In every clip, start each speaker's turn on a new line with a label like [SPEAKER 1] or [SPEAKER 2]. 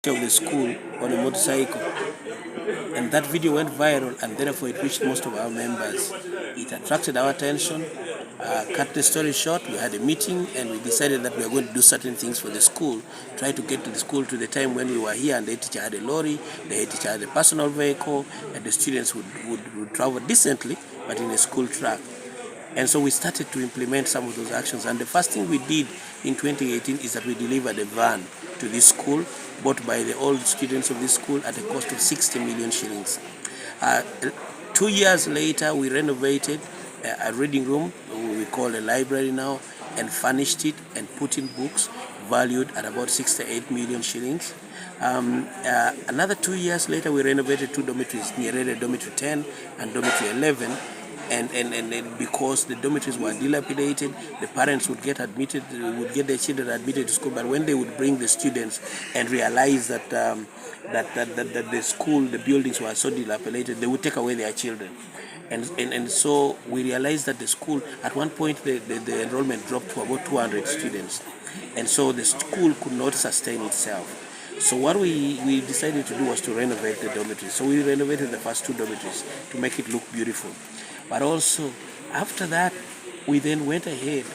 [SPEAKER 1] of the school on a motorcycle, and that video went viral, and therefore it reached most of our members. It attracted our attention. Cut the story short, we had a meeting and we decided that we were going to do certain things for the school, try to get to the school to the time when we were here, and the head teacher had a lorry, the head teacher had a personal vehicle, and the students would travel decently but in a school truck. And so we started to implement some of those actions. And the first thing we did in 2018 is that we delivered a van to this school, bought by the old students of this school at a cost of 60 million shillings. 2 years later, we renovated a reading room, we call a library now, and furnished it and put in books valued at about 68 million shillings. Another 2 years later, we renovated 2 dormitories, Nyerere Dormitory 10 and Dormitory 11. And because the dormitories were dilapidated, the parents would get their children admitted to school, but when they would bring the students and realize that the school, the buildings were so dilapidated, they would take away their children. And so we realized that the school, at one point, the enrollment dropped to about 200 students. And so the school could not sustain itself. So what we decided to do was to renovate the dormitories. So we renovated the first 2 dormitories to make it look beautiful. But also, after that, we then went ahead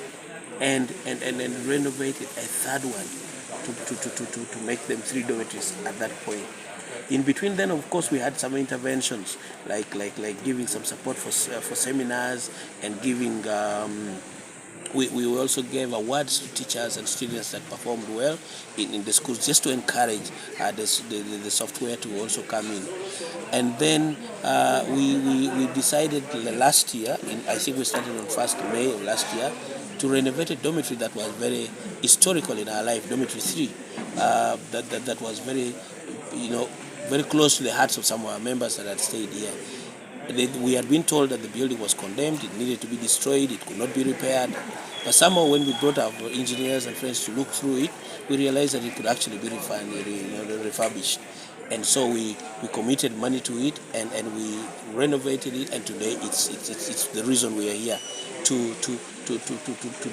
[SPEAKER 1] and renovated a third one to make them 3 dormitories at that point. In between then, of course, we had some interventions, like giving some support for seminars and giving... We also gave awards to teachers and students that performed well in the schools, just to encourage the software to also come in. And then we decided last year, I think we started on 1st May of last year, to renovate a dormitory that was very historical in our life, Dormitory 3, that was very, very close to the hearts of some of our members that had stayed here. We had been told that the building was condemned, it needed to be destroyed, it could not be repaired. But somehow when we brought our engineers and friends to look through it, we realized that it could actually be refurbished. And so we committed money to it and we renovated it, and today it's the reason we are here, to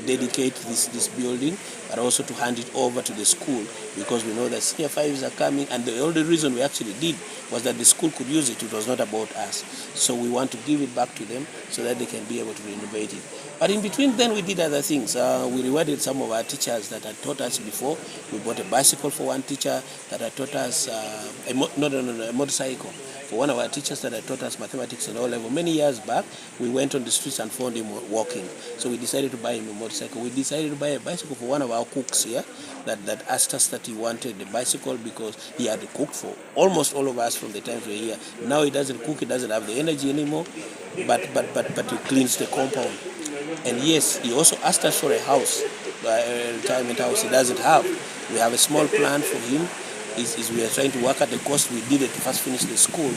[SPEAKER 1] dedicate this building, but also to hand it over to the school, because we know that senior 5s are coming, and the only reason we actually did was that the school could use it. It was not about us. So we want to give it back to them so that they can be able to renovate it. But in between then, we did other things. We rewarded some of our teachers that had taught us before. We bought a bicycle for one teacher that had taught us, a motorcycle for one of our teachers that had taught us mathematics and O-level. Many years back, we went on the streets and found him walking. So we decided to buy him a motorcycle. We decided to buy a bicycle for one of our cooks here that asked us that he wanted the bicycle because he had cooked for almost all of us from the times we were here. Now he doesn't cook, he doesn't have the energy anymore, but he cleans the compound. And yes, he also asked us for a house, a retirement house he doesn't have. We have a small plan for him. We are trying to work at the cost we did it to first finish the school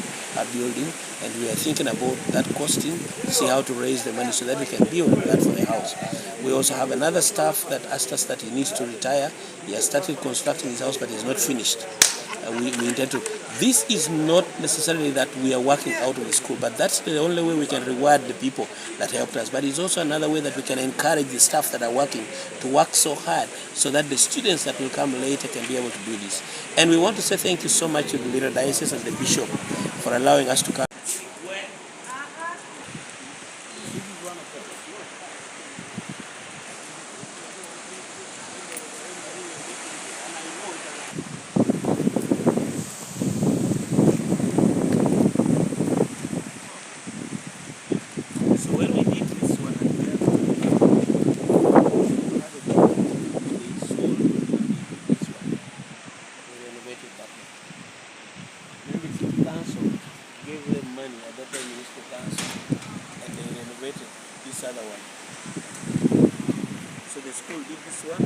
[SPEAKER 1] building, and we are thinking about that costing, see how to raise the money so that we can build that for the house. We also have another staff that asked us that he needs to retire. He has started constructing his house, but he's not finished. We intend to. This is not necessarily that we are working out of the school, but that's the only way we can reward the people that helped us. But it's also another way that we can encourage the staff that are working to work so hard so that the students that will come later can be able to do this. And we want to say thank you so much to the Little Diocese and the Bishop for allowing us to come. This other one. So the school did this one,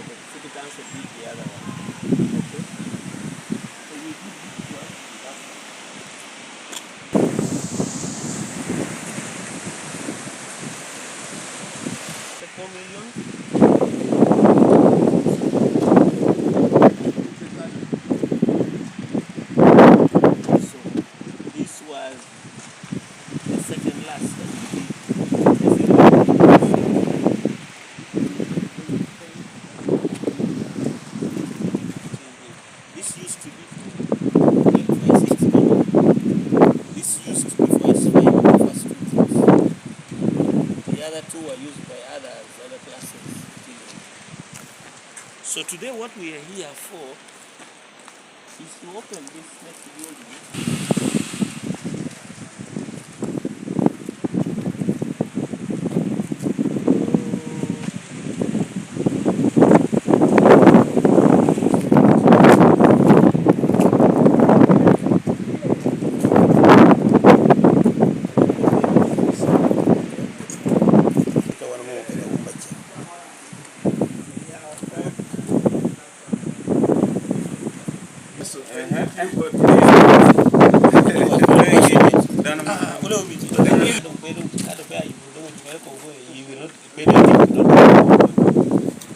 [SPEAKER 1] the city council did the other one. Okay? So we did this one, that's one. 4 million. So this was the second last that we did. other two were used by other classes. So today what we are here for is to open this next building.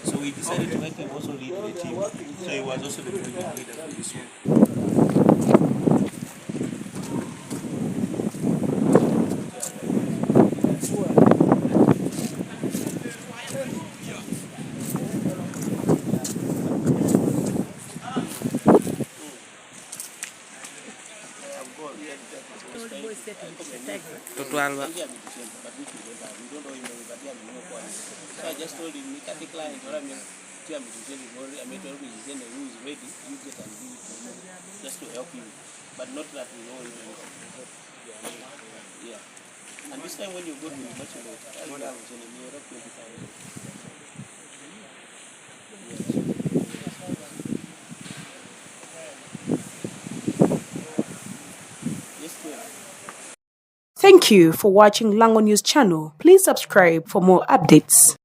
[SPEAKER 1] So we decided to make him also lead the team. So he was also the project leader for this one. So I just told him, meet at the client, or I mean, who is ready, you get and do it for you, just to help you, but not that we know you. Yeah. And this time when you go to the much later, I will have
[SPEAKER 2] Thank you for watching Lango News channel. Please subscribe for more updates.